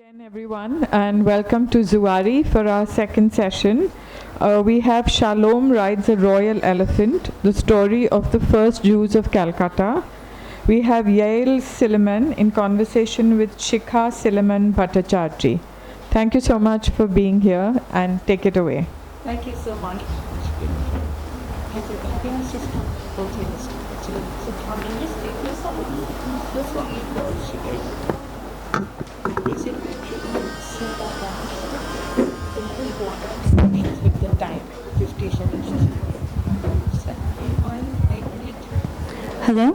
again, everyone, and welcome to Zuari for our second session. We have Shalome Rides a Royal Elephant, the story of the first Jews of Calcutta. We have Jael Silliman in conversation with Shikha Silliman Bhattacharjee. Thank you so much for being here, and take it away. Thank you so much. Hello.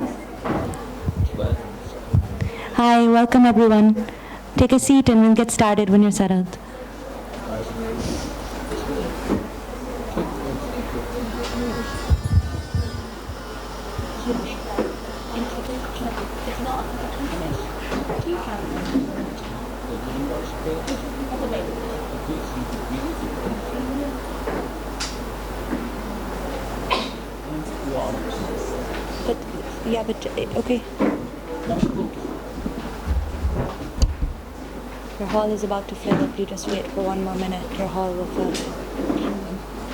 Hi, welcome everyone. Take a seat and we'll get started when you're settled. Okay. Your hall is about to fill. If you just wait for one more minute, your hall will fill.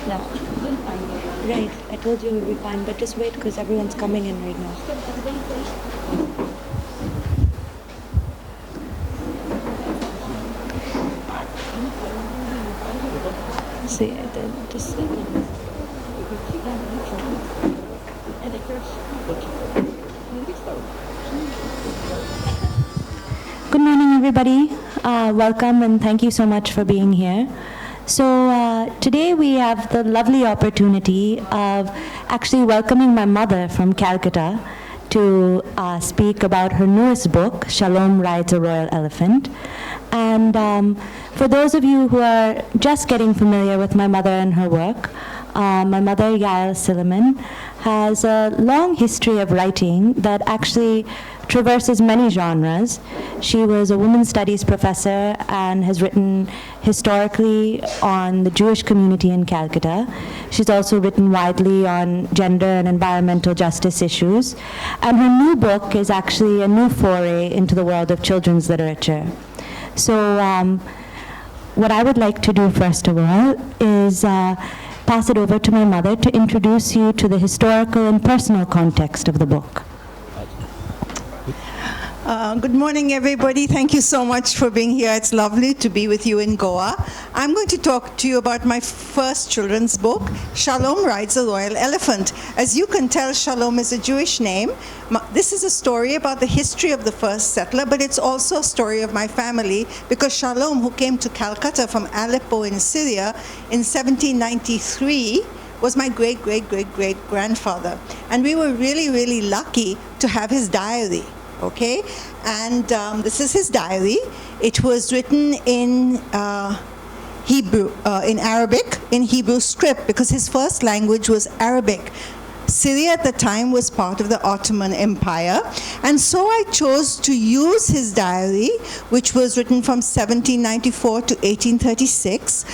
No. Right, I told you it would be fine, but just wait because everyone's coming in right now. See, just... Good morning, everybody. Welcome and thank you so much for being here. So today we have the lovely opportunity of actually welcoming my mother from Calcutta to speak about her newest book, Shalome Rides a Royal Elephant. And for those of you who are just getting familiar with my mother and her work, my mother, Jael Silliman, has a long history of writing that actually traverses many genres. She was a women's studies professor and has written historically on the Jewish community in Calcutta. She's also written widely on gender and environmental justice issues. And her new book is actually a new foray into the world of children's literature. So what I would like to do first of all is pass it over to my mother to introduce you to the historical and personal context of the book. Good morning, everybody. Thank you so much for being here. It's lovely to be with you in Goa. I'm going to talk to you about my first children's book, Shalome Rides a Royal Elephant. As you can tell, Shalom is a Jewish name. This is a story about the history of the first settler, but it's also a story of my family, because Shalom, who came to Calcutta from Aleppo in Syria in 1793, was my great-great-great-great-grandfather. And we were really, really lucky to have his diary. Okay, and this is his diary. It was written in Hebrew, in Arabic, in Hebrew script, because his first language was Arabic. Syria at the time was part of the Ottoman Empire, and so I chose to use his diary, which was written from 1794 to 1836,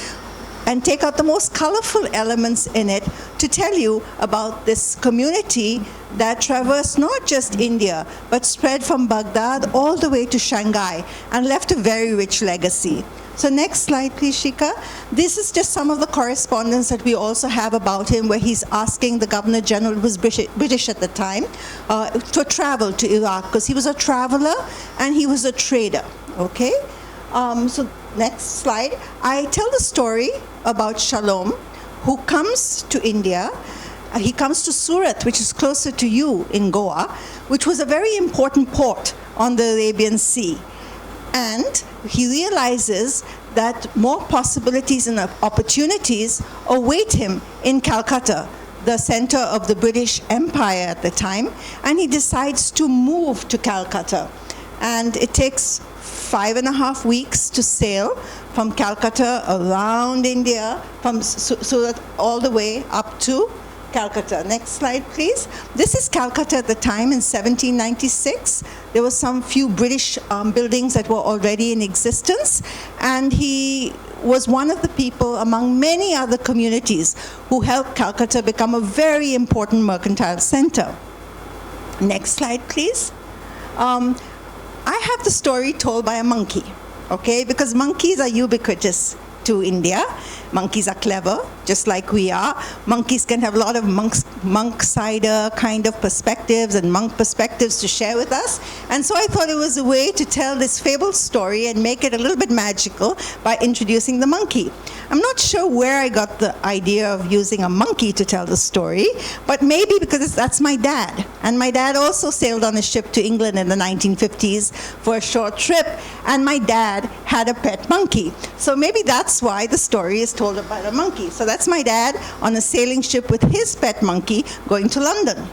and take out the most colorful elements in it to tell you about this community that traversed not just India, but spread from Baghdad all the way to Shanghai and left a very rich legacy. So next slide, please, Shikha. This is just some of the correspondence that we also have about him, where he's asking the Governor General, who was British at the time, to travel to Iraq, because he was a traveler and he was a trader, okay? So next slide. I tell the story about Shalom, who comes to India. He comes to Surat, which is closer to you in Goa, which was a very important port on the Arabian Sea. And he realizes that more possibilities and opportunities await him in Calcutta, the center of the British Empire at the time, and he decides to move to Calcutta. And it takes 5.5 weeks to sail from Calcutta around India, from Surat all the way up to Calcutta. Next slide, please. This is Calcutta at the time in 1796. There were some few British buildings that were already in existence, and he was one of the people among many other communities who helped Calcutta become a very important mercantile center. Next slide, please. I have the story told by a monkey. okay? Because monkeys are ubiquitous to India. Monkeys are clever, just like we are. Monkeys can have a lot of monk-sider kind of perspectives and monk perspectives to share with us. And so I thought it was a way to tell this fabled story and make it a little bit magical by introducing the monkey. I'm not sure where I got the idea of using a monkey to tell the story, but maybe because that's my dad. And my dad also sailed on a ship to England in the 1950s for a short trip, and my dad had a pet monkey. So maybe that's why the story is told about a monkey. So that's my dad on a sailing ship with his pet monkey going to London.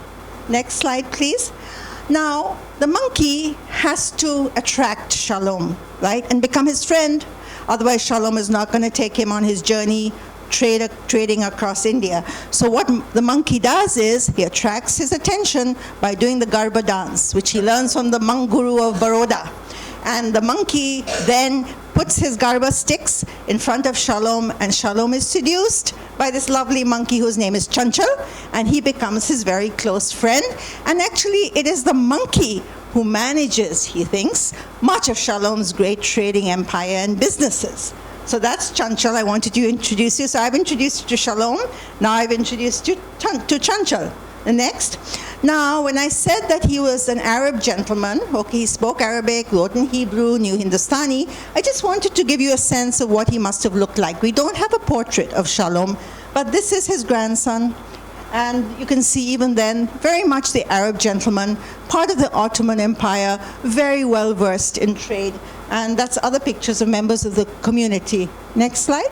Next slide, please. Now, the monkey has to attract Shalom, right, and become his friend. Otherwise, Shalom is not going to take him on his journey trading across India. So what the monkey does is he attracts his attention by doing the Garba dance, which he learns from the monk guru of Baroda. And the monkey then puts his Garba sticks in front of Shalom, and Shalom is seduced by this lovely monkey whose name is Chanchal, and he becomes his very close friend. And actually, it is the monkey who manages, he thinks, much of Shalom's great trading empire and businesses. So that's Chanchal. I wanted to introduce you. So I've introduced you to Shalom. Now I've introduced you to Chanchal. The next. Now, when I said that he was an Arab gentleman, okay, he spoke Arabic, wrote in Hebrew, knew Hindustani, I just wanted to give you a sense of what he must have looked like. We don't have a portrait of Shalom, but this is his grandson. And you can see even then, very much the Arab gentleman, part of the Ottoman Empire, very well versed in trade. And that's other pictures of members of the community. Next slide.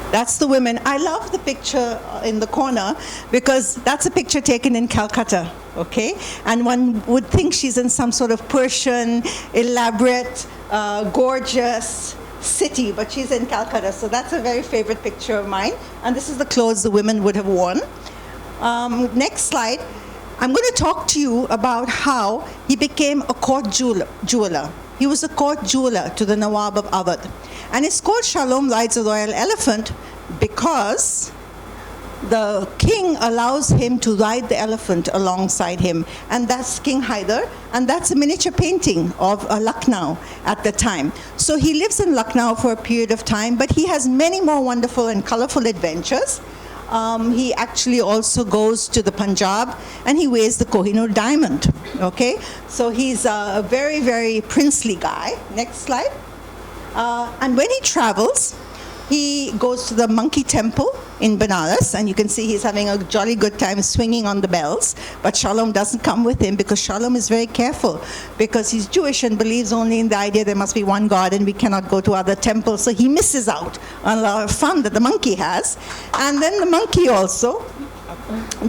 That's the women. I love the picture in the corner because that's a picture taken in Calcutta, okay? And one would think she's in some sort of Persian, elaborate, gorgeous city, but she's in Calcutta. So that's a very favorite picture of mine. And this is the clothes the women would have worn. Next slide. I'm going to talk to you about how he became a court jeweler. He was a court jeweler to the Nawab of Awadh. And it's called Shalome Rides a Royal Elephant because the king allows him to ride the elephant alongside him. And that's King Hyder. And that's a miniature painting of Lucknow at the time. So he lives in Lucknow for a period of time, but he has many more wonderful and colorful adventures. He actually also goes to the Punjab and he wears the Kohinoor diamond, okay? So he's a very, very princely guy. Next slide. And when he travels, he goes to the monkey temple in Benares, and you can see he's having a jolly good time swinging on the bells, but Shalom doesn't come with him because Shalom is very careful because he's Jewish and believes only in the idea there must be one God and we cannot go to other temples, so he misses out on a lot of fun that the monkey has. And then the monkey also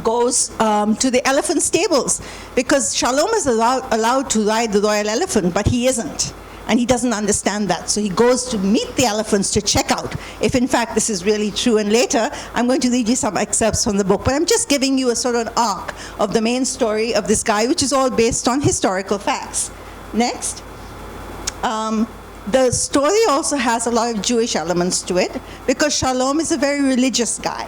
goes to the elephant stables because Shalom is allowed to ride the royal elephant, but he isn't. And he doesn't understand that. So he goes to meet the elephants to check out if, in fact, this is really true. And later, I'm going to read you some excerpts from the book. But I'm just giving you a sort of an arc of the main story of this guy, which is all based on historical facts. Next. The story also has a lot of Jewish elements to it because Shalom is a very religious guy.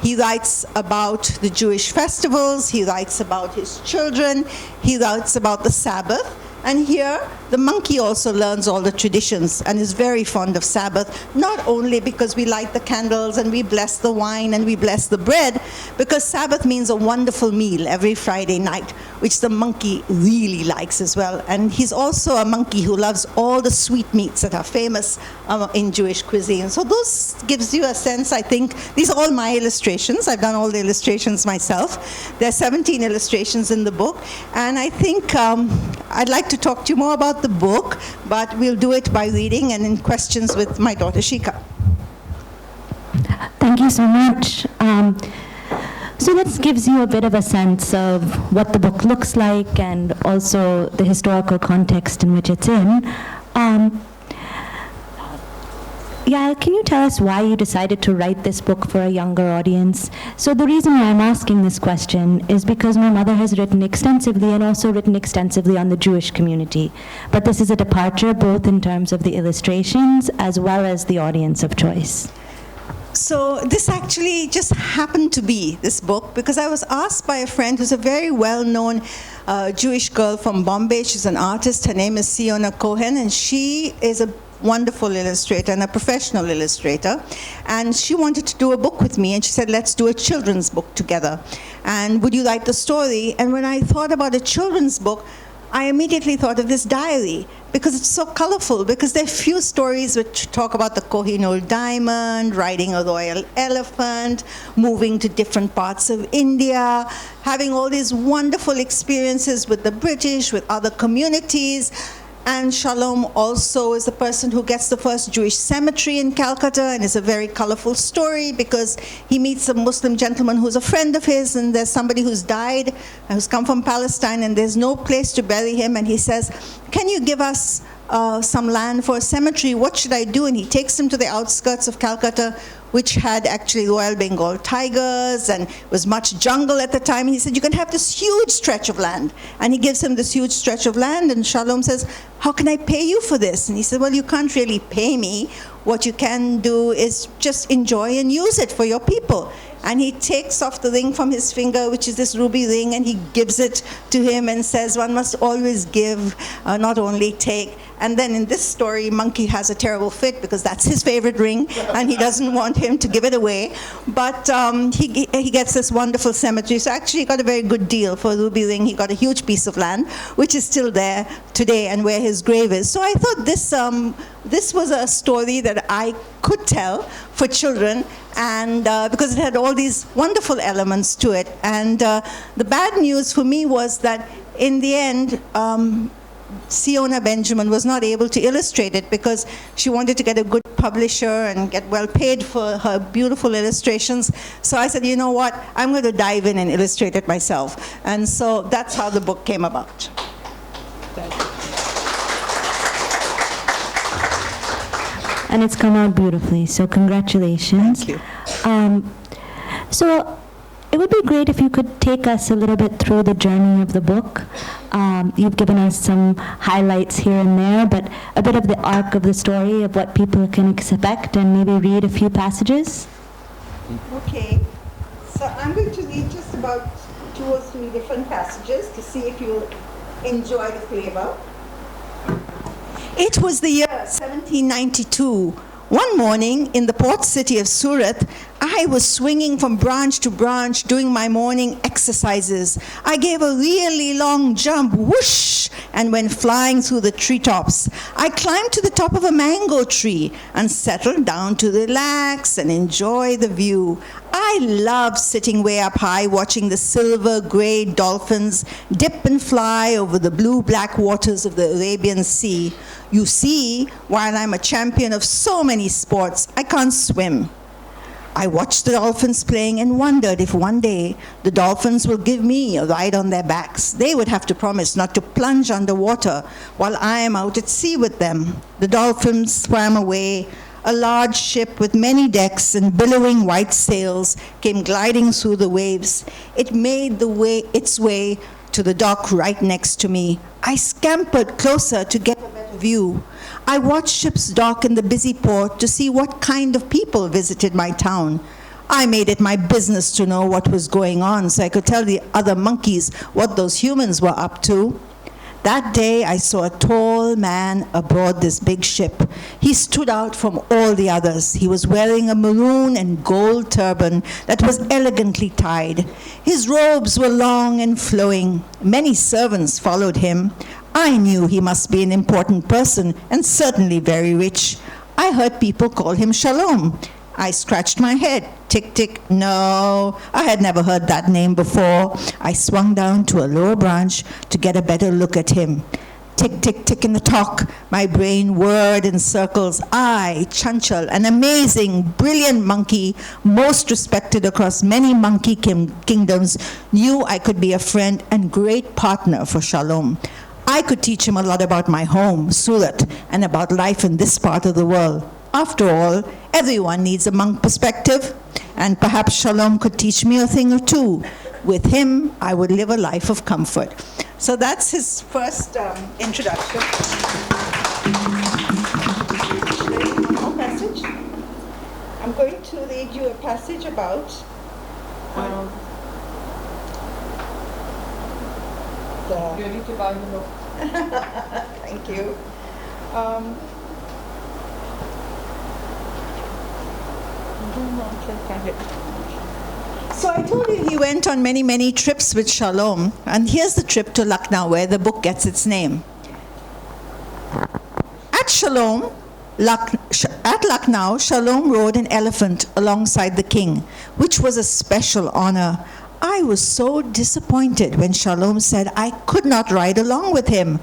He writes about the Jewish festivals. He writes about his children. He writes about the Sabbath. And here, the monkey also learns all the traditions and is very fond of Sabbath, not only because we light the candles and we bless the wine and we bless the bread, because Sabbath means a wonderful meal every Friday night, which the monkey really likes as well. And he's also a monkey who loves all the sweetmeats that are famous in Jewish cuisine. So those gives you a sense, I think. These are all my illustrations. I've done all the illustrations myself. There are 17 illustrations in the book. And I think I'd like to talk to you more about the book, but we'll do it by reading and in questions with my daughter Shikha. Thank you so much. So this gives you a bit of a sense of what the book looks like and also the historical context in which it's in. Yael, can you tell us why you decided to write this book for a younger audience? So the reason why I'm asking this question is because my mother has written extensively and also written extensively on the Jewish community. But this is a departure both in terms of the illustrations as well as the audience of choice. So this actually just happened to be this book because I was asked by a friend who's a very well-known Jewish girl from Bombay. She's an artist. Her name is Siona Cohen, and she is a wonderful illustrator and a professional illustrator. And she wanted to do a book with me, and she said, let's do a children's book together. And would you like the story? And when I thought about a children's book, I immediately thought of this diary because it's so colorful, because there are few stories which talk about the Kohinoor diamond, riding a royal elephant, moving to different parts of India, having all these wonderful experiences with the British, with other communities. And Shalom also is the person who gets the first Jewish cemetery in Calcutta, and it's a very colorful story because he meets a Muslim gentleman who's a friend of his, and there's somebody who's died, who's come from Palestine, and there's no place to bury him, and he says, can you give us some land for a cemetery? What should I do? And he takes him to the outskirts of Calcutta, which had actually Royal Bengal tigers and was much jungle at the time. He said, you can have this huge stretch of land. And he gives him this huge stretch of land, and Shalom says, how can I pay you for this? And he said, well, you can't really pay me. What you can do is just enjoy and use it for your people. And he takes off the ring from his finger, which is this ruby ring, and he gives it to him and says, one must always give, not only take. And then in this story, Monkey has a terrible fit because that's his favorite ring, and he doesn't want him to give it away. But he gets this wonderful cemetery. So actually he got a very good deal for a ruby ring. He got a huge piece of land, which is still there today and where his grave is. So I thought this was a story that I could tell for children, and because it had all these wonderful elements to it. And the bad news for me was that in the end, Siona Benjamin was not able to illustrate it because she wanted to get a good publisher and get well paid for her beautiful illustrations. So I said, you know what, I'm going to dive in and illustrate it myself. And so that's how the book came about. And it's come out beautifully, so congratulations. Thank you. So it would be great if you could take us a little bit through the journey of the book. You've given us some highlights here and there, but a bit of the arc of the story of what people can expect, and maybe read a few passages. Okay, so I'm going to read just about 2 or 3 different passages to see if you enjoy the flavor. It was the year 1792. One morning in the port city of Surat, I was swinging from branch to branch doing my morning exercises. I gave a really long jump, whoosh, and went flying through the treetops. I climbed to the top of a mango tree and settled down to relax and enjoy the view. I love sitting way up high watching the silver-gray dolphins dip and fly over the blue-black waters of the Arabian Sea. You see, while I'm a champion of so many sports, I can't swim. I watched the dolphins playing and wondered if one day the dolphins will give me a ride on their backs. They would have to promise not to plunge underwater while I am out at sea with them. The dolphins swam away. A large ship with many decks and billowing white sails came gliding through the waves. It made its way to the dock right next to me. I scampered closer to get a better view. I watched ships dock in the busy port to see what kind of people visited my town. I made it my business to know what was going on so I could tell the other monkeys what those humans were up to. That day, I saw a tall man aboard this big ship. He stood out from all the others. He was wearing a maroon and gold turban that was elegantly tied. His robes were long and flowing. Many servants followed him. I knew he must be an important person and certainly very rich. I heard people call him Shalom. I scratched my head. Tick, tick, no, I had never heard that name before. I swung down to a lower branch to get a better look at him. Tick, tick, tick in the talk. My brain whirred in circles. I, Chanchal, an amazing, brilliant monkey, most respected across many monkey kingdoms, knew I could be a friend and great partner for Shalom. I could teach him a lot about my home, Surat, and about life in this part of the world. After all, everyone needs a monk perspective, and perhaps Shalom could teach me a thing or two. With him, I would live a life of comfort. So that's his first introduction. One more passage. I'm going to read you a passage about You need to buy the book. thank you. So I told you he went on many, many trips with Shalom, and here's the trip to Lucknow where the book gets its name. At Shalom, at Lucknow, Shalom rode an elephant alongside the king, which was a special honor. I was so disappointed when Shalom said I could not ride along with him.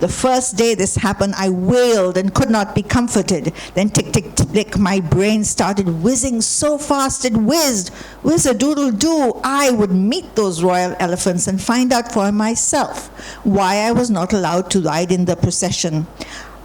The first day this happened, I wailed and could not be comforted. Then tick, tick, tick, my brain started whizzing so fast it whizzed. Whiz-a-doodle-doo, I would meet those royal elephants and find out for myself why I was not allowed to ride in the procession.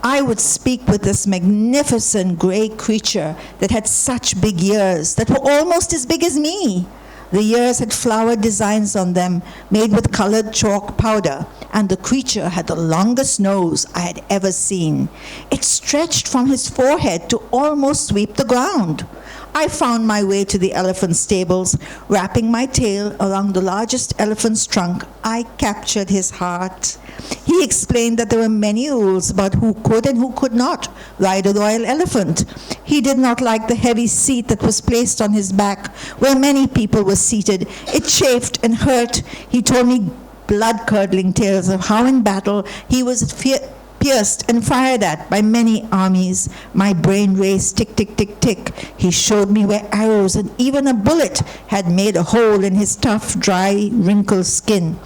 I would speak with this magnificent gray creature that had such big ears that were almost as big as me. The ears had flower designs on them made with colored chalk powder, and the creature had the longest nose I had ever seen. It stretched from his forehead to almost sweep the ground. I found my way to the elephant stables. Wrapping my tail around the largest elephant's trunk, I captured his heart. He explained that there were many rules about who could and who could not ride a royal elephant. He did not like the heavy seat that was placed on his back, where many people were seated. It chafed and hurt. He told me blood-curdling tales of how in battle he was pierced and fired at by many armies. My brain raced, tick, tick, tick, tick. He showed me where arrows and even a bullet had made a hole in his tough, dry, wrinkled skin.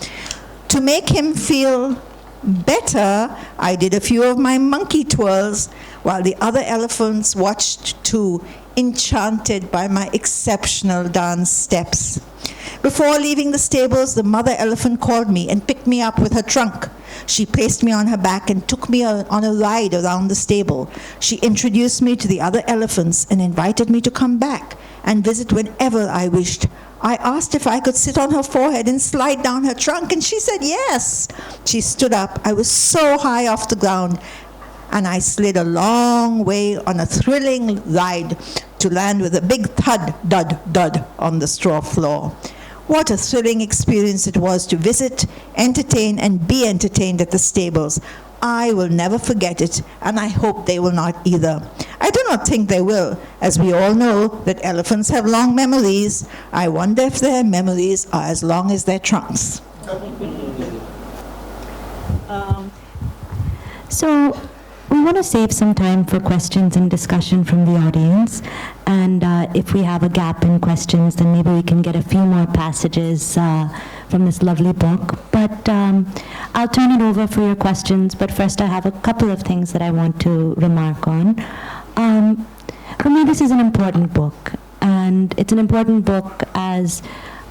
To make him feel better, I did a few of my monkey twirls, while the other elephants watched too, enchanted by my exceptional dance steps. Before leaving the stables, the mother elephant called me and picked me up with her trunk. She placed me on her back and took me on a ride around the stable. She introduced me to the other elephants and invited me to come back and visit whenever I wished. I asked if I could sit on her forehead and slide down her trunk, and she said yes. She stood up. I was so high off the ground, and I slid a long way on a thrilling ride to land with a big thud, dud, dud on the straw floor. What a thrilling experience it was to visit, entertain, and be entertained at the stables. I will never forget it, and I hope they will not either. I do not think they will, as we all know that elephants have long memories. I wonder if their memories are as long as their trunks. So we want to save some time for questions and discussion from the audience. And if we have a gap in questions, then maybe we can get a few more passages from this lovely book. But I'll turn it over for your questions. But first, I have a couple of things that I want to remark on. For me, this is an important book. And it's an important book as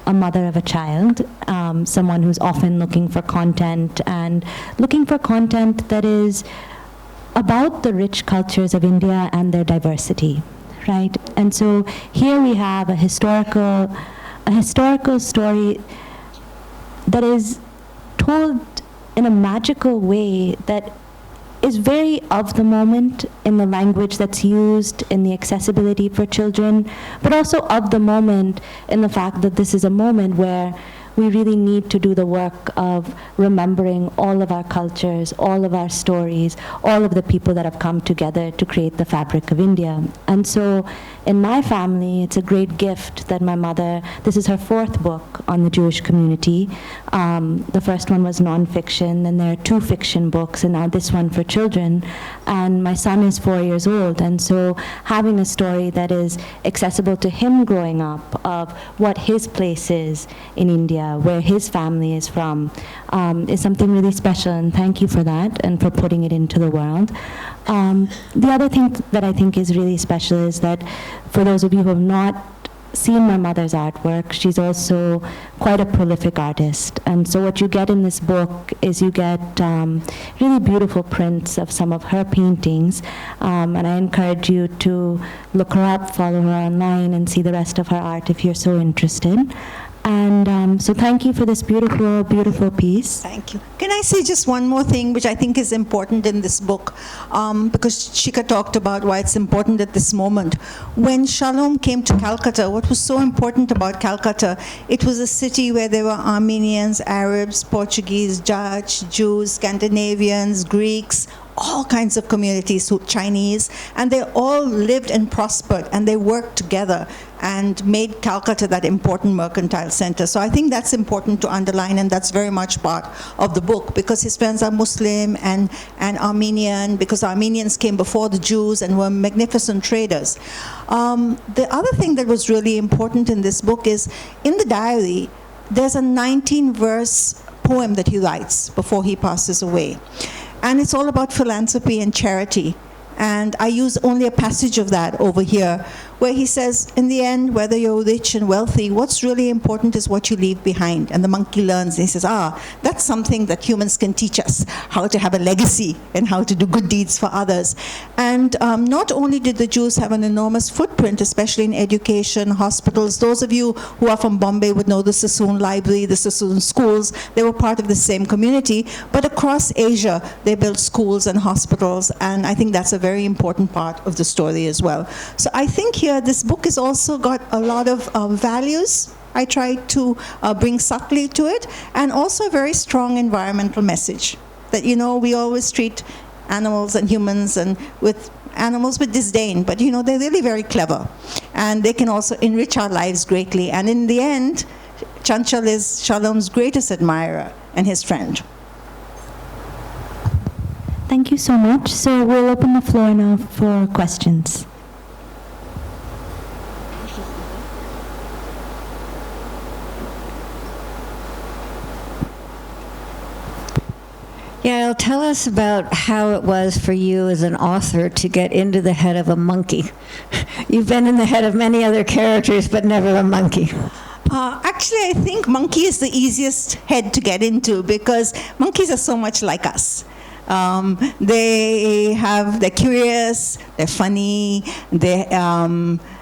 a mother of a child, someone who's often looking for content and looking for content that is about the rich cultures of India and their diversity, right? And so here we have a historical story that is told in a magical way that is very of the moment in the language that's used, in the accessibility for children, but also of the moment in the fact that this is a moment where we really need to do the work of remembering all of our cultures, all of our stories, all of the people that have come together to create the fabric of India. And so in my family, it's a great gift that my mother, this is her fourth book on the Jewish community. The first one was nonfiction, and there are 2 fiction books, and now this one for children. And my son is 4 years old, and so having a story that is accessible to him growing up of what his place is in India, where his family is from, is something really special, and thank you for that and for putting it into the world. The other thing that I think is really special is that for those of you who have not seen my mother's artwork, she's also quite a prolific artist. And so what you get in this book is you get really beautiful prints of some of her paintings. And I encourage you to look her up, follow her online, and see the rest of her art if you're so interested. And so thank you for this beautiful, beautiful piece. Thank you. Can I say just one more thing, which I think is important in this book, because Shikha talked about why it's important at this moment. When Shalom came to Calcutta, what was so important about Calcutta, it was a city where there were Armenians, Arabs, Portuguese, Dutch, Jews, Scandinavians, Greeks, all kinds of communities, Chinese, and they all lived and prospered, and they worked together and made Calcutta that important mercantile center. So I think that's important to underline, and that's very much part of the book, because his friends are Muslim and Armenian, because Armenians came before the Jews and were magnificent traders. The other thing that was really important in this book is, in the diary, there's a 19-verse poem that he writes before he passes away. And it's all about philanthropy and charity. And I use only a passage of that over here, where he says, in the end, whether you're rich and wealthy, what's really important is what you leave behind. And the monkey learns, and he says, that's something that humans can teach us, how to have a legacy and how to do good deeds for others. And not only did the Jews have an enormous footprint, especially in education, hospitals. Those of you who are from Bombay would know the Sassoon Library, the Sassoon schools. They were part of the same community. But across Asia, they built schools and hospitals. And I think that's a very important part of the story as well. So I think here, this book has also got a lot of values I try to bring subtly to it, and also a very strong environmental message that, we always treat animals and humans and with animals with disdain, but they're really very clever, and they can also enrich our lives greatly. And in the end, Chanchal is Shalom's greatest admirer and his friend. Thank you so much. So we'll open the floor now for questions. Jael, tell us about how it was for you as an author to get into the head of a monkey. You've been in the head of many other characters, but never a monkey. Actually, I think monkey is the easiest head to get into, because monkeys are so much like us. They're curious, they're funny,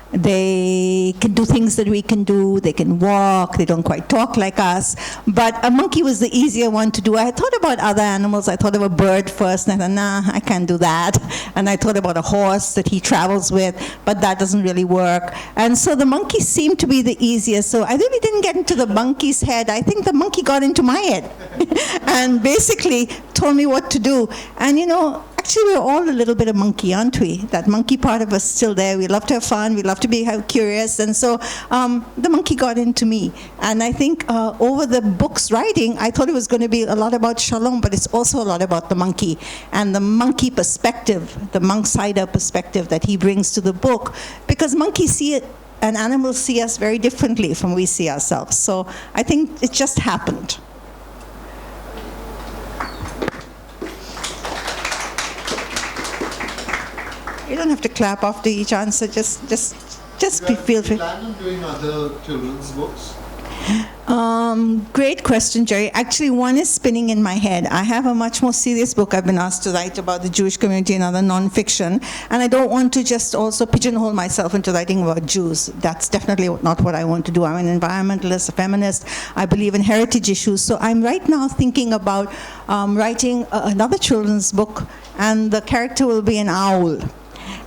they can do things that we can do. They can walk. They don't quite talk like us. But a monkey was the easier one to do. I thought about other animals. I thought of a bird first, and I thought, I can't do that. And I thought about a horse that he travels with, but that doesn't really work. And so the monkey seemed to be the easiest. So I really didn't get into the monkey's head. I think the monkey got into my head and basically told me what to do. And actually, we're all a little bit of monkey, aren't we? That monkey part of us is still there. We love to have fun. We love to be curious. And so the monkey got into me. And I think over the book's writing, I thought it was going to be a lot about Shalom, but it's also a lot about the monkey and the monkey perspective, the monk-sider perspective that he brings to the book. Because monkeys see it, and animals see us very differently from we see ourselves. So I think it just happened. You don't have to clap after each answer. Just feel free. Do you plan on doing other children's books? Great question, Jerry. Actually, one is spinning in my head. I have a much more serious book I've been asked to write about the Jewish community and other non-fiction, and I don't want to just also pigeonhole myself into writing about Jews. That's definitely not what I want to do. I'm an environmentalist, a feminist. I believe in heritage issues. So I'm right now thinking about writing another children's book, and the character will be an owl.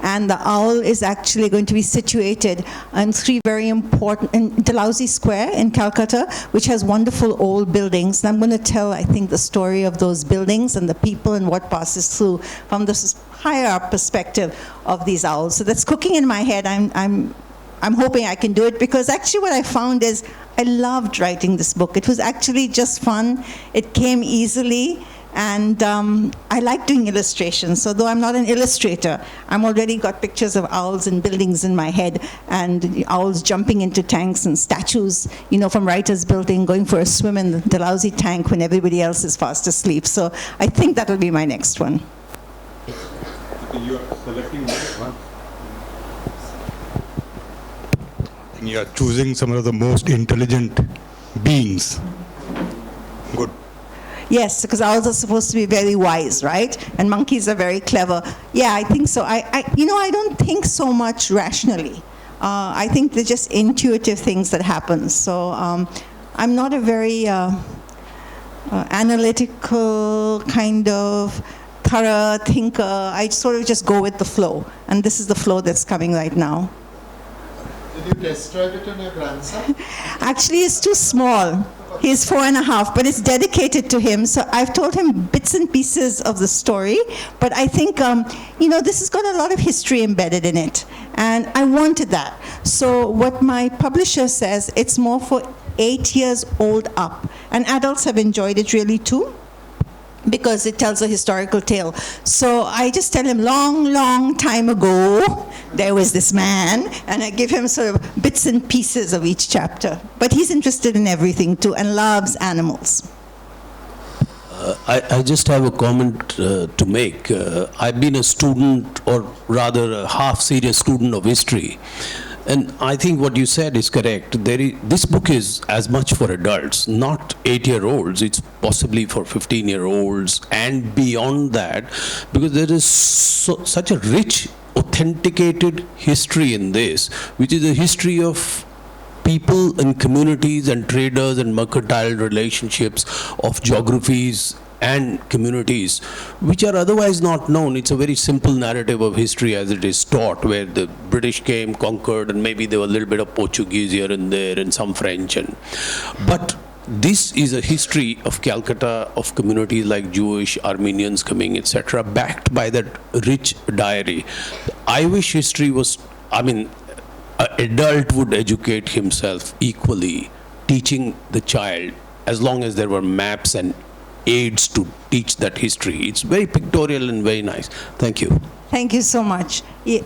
And the owl is actually going to be situated in three very important, in Dalhousie Square in Calcutta, which has wonderful old buildings. And I'm going to tell, I think, the story of those buildings and the people and what passes through from this higher up perspective of these owls. So that's cooking in my head. I'm hoping I can do it, because actually what I found is I loved writing this book. It was actually just fun. It came easily. And I like doing illustrations. So though I'm not an illustrator, I'm already got pictures of owls and buildings in my head, and owls jumping into tanks and statues, from Writers' Building, going for a swim in the Dalhousie tank when everybody else is fast asleep. So I think that'll be my next one. You are selecting one. You are choosing some of the most intelligent beings. Good. Yes, because owls are supposed to be very wise, right? And monkeys are very clever. Yeah, I think so. I don't think so much rationally. I think they're just intuitive things that happen. So I'm not a very analytical kind of thorough thinker. I sort of just go with the flow. And this is the flow that's coming right now. Did you test drive it on your grandson? Actually, it's too small. He's 4.5, but it's dedicated to him. So I've told him bits and pieces of the story. But I think, this has got a lot of history embedded in it. And I wanted that. So what my publisher says, it's more for 8 years old up. And adults have enjoyed it really too, because it tells a historical tale. So I just tell him, long time ago, there was this man, and I give him sort of bits and pieces of each chapter. But he's interested in everything too, and loves animals. I just have a comment to make. I've been a student, or rather a half-serious student of history. And I think what you said is correct. This book is as much for adults, not 8-year-olds. It's possibly for 15-year-olds and beyond that, because there is such a rich, authenticated history in this, which is a history of people and communities and traders and mercantile relationships, of geographies and communities which are otherwise not known. It's a very simple narrative of history as it is taught, where the British came, conquered, and maybe there were a little bit of Portuguese here and there and some French. But this is a history of Calcutta, of communities like Jewish, Armenians coming, etc., backed by that rich diary. I wish history was, an adult would educate himself equally, teaching the child, as long as there were maps and aids to teach that history. It's very pictorial and very nice. Thank you. Thank you so much. Yeah.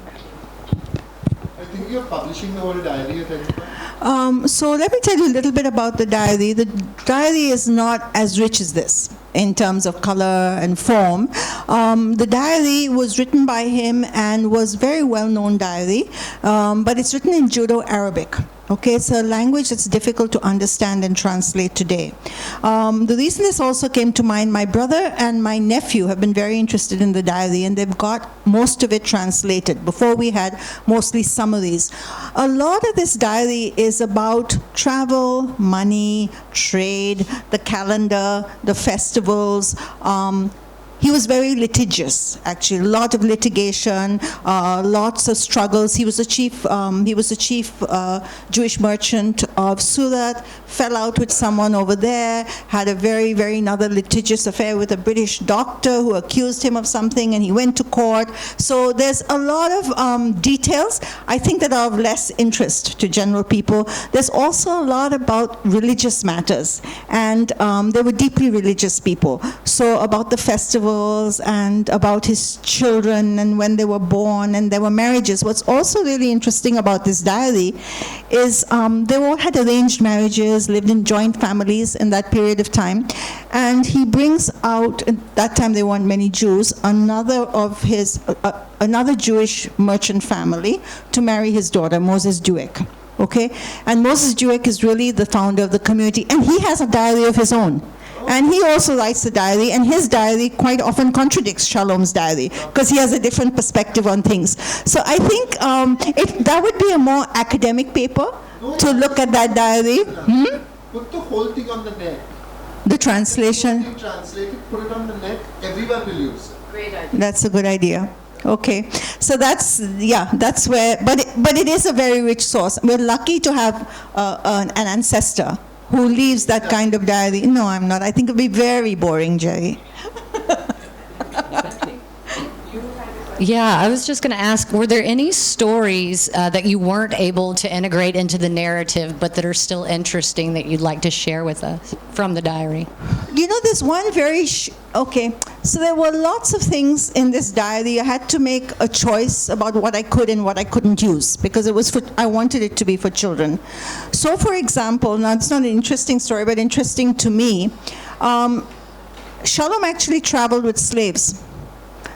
I think you're publishing the whole diary at any point. So let me tell you a little bit about the diary. The diary is not as rich as this in terms of color and form. The diary was written by him and was very well-known diary, but it's written in Judo-Arabic. Okay, it's a language that's difficult to understand and translate today. The reason this also came to mind, my brother and my nephew have been very interested in the diary, and they've got most of it translated. Before, we had mostly summaries. A lot of this diary is about travel, money, trade, the calendar, the festivals. He was very litigious, actually. A lot of litigation, lots of struggles. He was a chief Jewish merchant of Surat, fell out with someone over there, had a very, very another litigious affair with a British doctor who accused him of something, and he went to court. So there's a lot of details, I think, that are of less interest to general people. There's also a lot about religious matters, and they were deeply religious people. So about the festivals and about his children and when they were born and there were marriages. What's also really interesting about this diary is they all had arranged marriages, lived in joint families in that period of time. And he brings out, at that time there weren't many Jews, another Jewish merchant family to marry his daughter, Moses Dueck. Okay? And Moses Dueck is really the founder of the community, and he has a diary of his own. And he also writes the diary, and his diary quite often contradicts Shalom's diary, because he has a different perspective on things. So I think that would be a more academic paper to look at that diary. Put the whole thing on the net. The translation. Translate it, put it on the net, everyone will use it. Great idea. That's a good idea. Okay, so that's where, but it is a very rich source. We're lucky to have an ancestor who leaves that kind of diary. No, I'm not. I think it would be very boring, Jerry. Yeah, I was just going to ask, were there any stories that you weren't able to integrate into the narrative but that are still interesting that you'd like to share with us from the diary? There's one very... Okay, so there were lots of things in this diary. I had to make a choice about what I could and what I couldn't use, because I wanted it to be for children. So, for example, now it's not an interesting story, but interesting to me, Shalom actually traveled with slaves.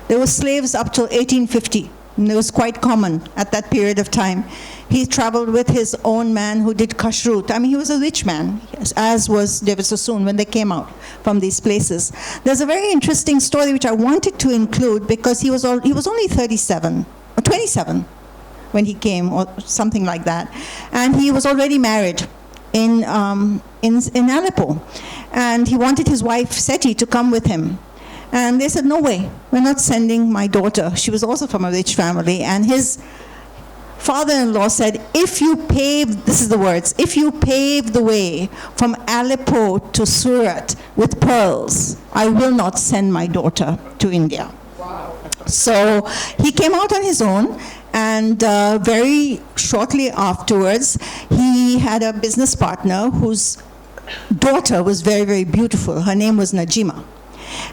There were slaves up till 1850, and it was quite common at that period of time. He traveled with his own man who did kashrut. He was a rich man, as was David Sassoon when they came out from these places. There's a very interesting story which I wanted to include, because he was only 37 or 27 when he came, or something like that, and he was already married in in Aleppo. And he wanted his wife, Seti, to come with him. And they said, no way, we're not sending my daughter. She was also from a rich family. And his father-in-law said, if you pave, this is the words, if you pave the way from Aleppo to Surat with pearls, I will not send my daughter to India. Wow. So he came out on his own, and very shortly afterwards, he had a business partner whose daughter was very, very beautiful. Her name was Najima.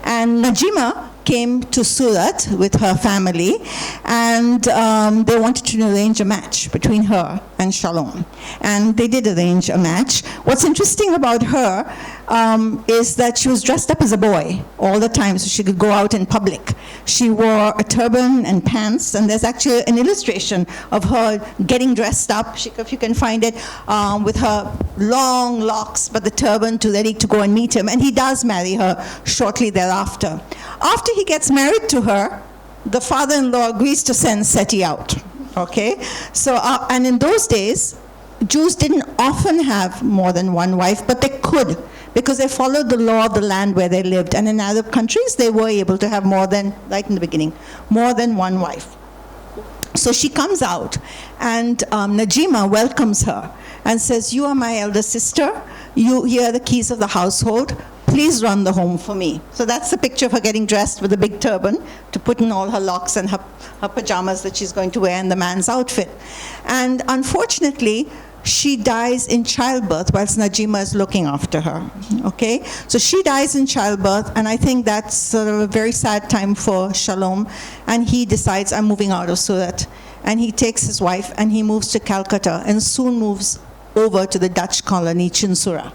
And Najima came to Surat with her family, and they wanted to arrange a match between her and Shalom. And they did arrange a match. What's interesting about her is that she was dressed up as a boy all the time, so she could go out in public. She wore a turban and pants, and there's actually an illustration of her getting dressed up, if you can find it, with her long locks, but the turban ready to go and meet him. And he does marry her shortly thereafter. After he gets married to her, the father-in-law agrees to send Seti out. Okay? So, and in those days, Jews didn't often have more than one wife, but they could, because they followed the law of the land where they lived. And in Arab countries, they were able to have more than, right in the beginning, more than one wife. So she comes out, and Najima welcomes her and says, you are my elder sister. Here are the keys of the household. Please run the home for me. So that's the picture of her getting dressed with a big turban to put in all her locks and her pajamas that she's going to wear and the man's outfit. And unfortunately, she dies in childbirth whilst Najima is looking after her. Okay? So she dies in childbirth, and I think that's sort of a very sad time for Shalom. And he decides, I'm moving out of Surat. And he takes his wife and he moves to Calcutta and soon moves over to the Dutch colony Chinsura,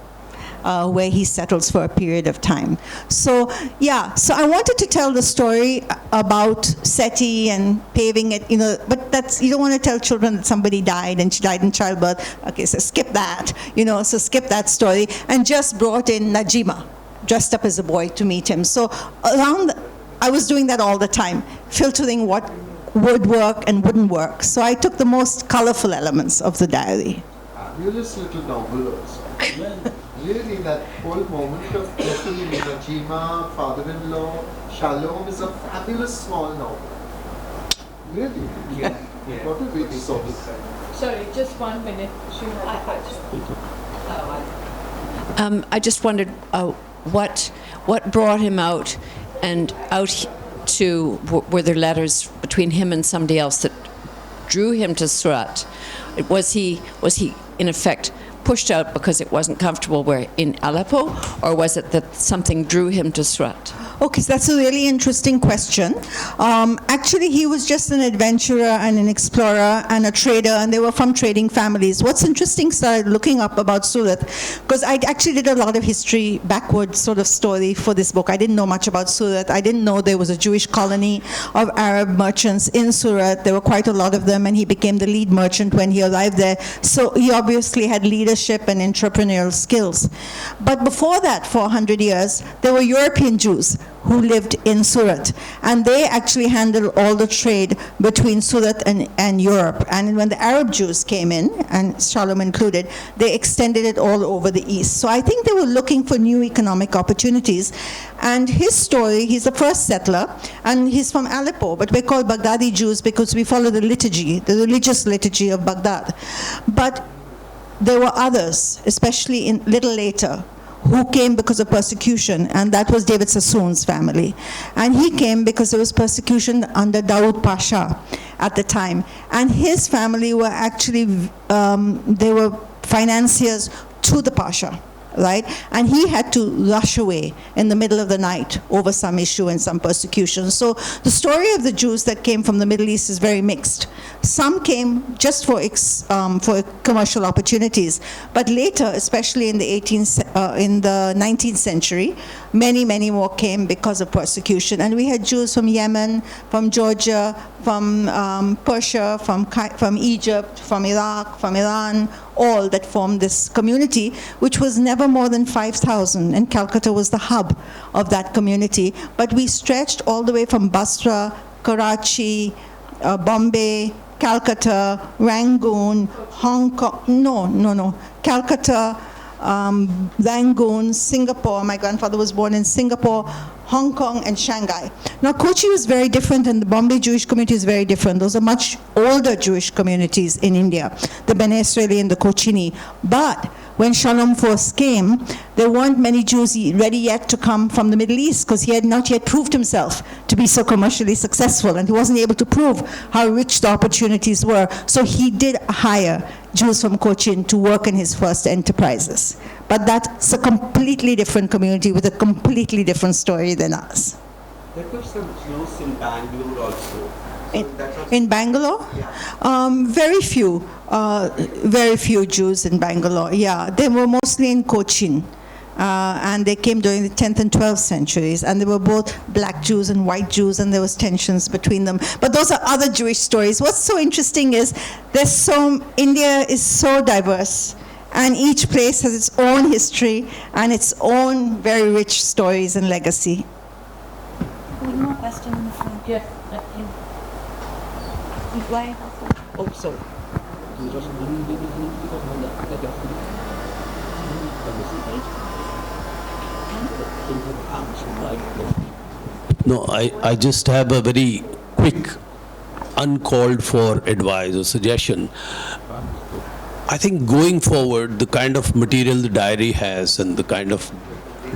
where he settles for a period of time. So, yeah, so I wanted to tell the story about Seti and paving it, but that's, you don't want to tell children that somebody died and she died in childbirth. Okay, so skip that, so skip that story, and just brought in Najima, dressed up as a boy, to meet him. So I was doing that all the time, filtering what would work and wouldn't work. So I took the most colorful elements of the diary. Fabulous little novel also. Really, that whole moment of Seti, Najima, father-in-law, Shalom is a fabulous small novel. Really? Yeah. What a big story. Sorry, just 1 minute. I just wondered what brought him out, and out to, were there letters between him and somebody else that drew him to Surat? Was he in effect pushed out because it wasn't comfortable where in Aleppo, or was it that something drew him to Surat? Okay, so that's a really interesting question. Actually, he was just an adventurer and an explorer and a trader, and they were from trading families. What's interesting, started looking up about Surat, because I actually did a lot of history, backward sort of story for this book. I didn't know much about Surat. I didn't know there was a Jewish colony of Arab merchants in Surat. There were quite a lot of them, and he became the lead merchant when he arrived there. So he obviously had leadership and entrepreneurial skills. But before that, for 100 years, there were European Jews who lived in Surat, and they actually handled all the trade between Surat and Europe. And when the Arab Jews came in, and Shalom included, they extended it all over the east. So I think they were looking for new economic opportunities. And his story, he's the first settler, and he's from Aleppo, but we're called Baghdadi Jews because we follow the liturgy, the religious liturgy of Baghdad. But there were others, especially in little later, who came because of persecution, and that was David Sassoon's family. And he came because there was persecution under Dawood Pasha at the time. And his family were actually, they were financiers to the Pasha, right? And he had to rush away in the middle of the night over some issue and some persecution. So the story of the Jews that came from the Middle East is very mixed. Some came just for commercial opportunities, but later, especially in the 19th century, many more came because of persecution. And we had Jews from Yemen, from Georgia, from Persia, from Egypt, from Iraq, from Iran, all that formed this community, which was never more than 5,000, and Calcutta was the hub of that community. But we stretched all the way from Basra, Karachi, Bombay, Calcutta, Rangoon, Hong Kong, Calcutta, Rangoon, Singapore. My grandfather was born in Singapore, Hong Kong, and Shanghai. Now, Kochi was very different, and the Bombay Jewish community is very different. Those are much older Jewish communities in India, the Bene Israeli and the Kochini. But when Shalom first came, there weren't many Jews ready yet to come from the Middle East, because he had not yet proved himself to be so commercially successful, and he wasn't able to prove how rich the opportunities were. So he did hire Jews from Cochin to work in his first enterprises. But that's a completely different community with a completely different story than ours. There were some Jews in Bangalore also. In Bangalore? Yeah. Very few Jews in Bangalore. Yeah, they were mostly in Cochin. And they came during the 10th and 12th centuries, and they were both black Jews and white Jews, and there was tensions between them. But those are other Jewish stories. What's so interesting is India is so diverse, and each place has its own history and its own very rich stories and legacy. One more question in the front. Yes. Oh, sorry. No, I just have a very quick, uncalled for advice or suggestion. I think going forward, the kind of material the diary has and the kind of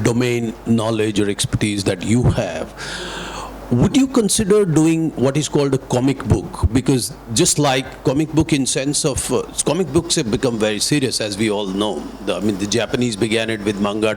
domain knowledge or expertise that you have, would you consider doing what is called a comic book? Because just like comic book in sense of, comic books have become very serious, as we all know. The Japanese began it with manga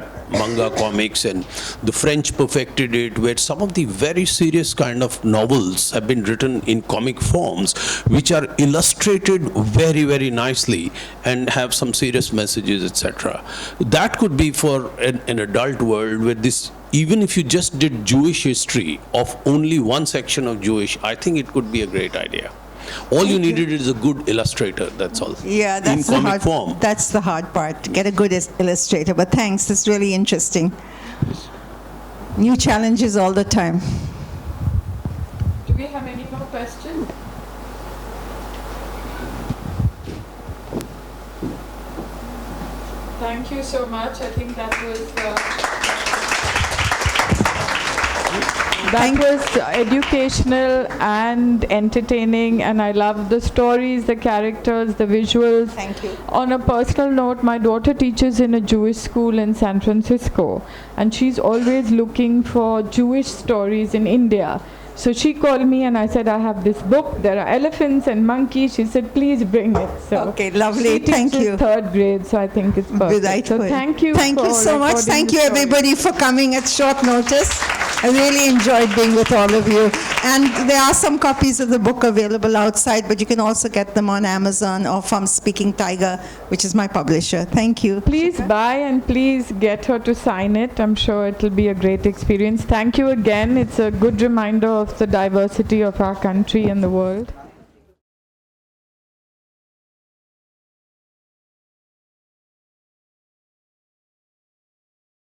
comics, and the French perfected it, where some of the very serious kind of novels have been written in comic forms, which are illustrated very, very nicely and have some serious messages, etc. That could be for an adult world where this, even if you just did Jewish history of only one section of Jewish, I think it could be a great idea. All you needed is a good illustrator, that's all. Yeah, that's in comic form. That's the hard part, to get a good illustrator. But thanks, that's really interesting. New challenges all the time. Do we have any more questions? Thank you so much. I think that was educational and entertaining, and I love the stories, the characters, the visuals. Thank you. On a personal note, my daughter teaches in a Jewish school in San Francisco, and she's always looking for Jewish stories in India. So she called me and I said, I have this book, there are elephants and monkeys. She said, please bring it. So okay, lovely, thank you. Third grade, so I think it's perfect. So thank you. Thank you so much. Thank you everybody for coming at short notice. I really enjoyed being with all of you. And there are some copies of the book available outside, but you can also get them on Amazon or from Speaking Tiger, which is my publisher. Thank you. Please buy and please get her to sign it. I'm sure it'll be a great experience. Thank you again. It's a good reminder of the diversity of our country and the world.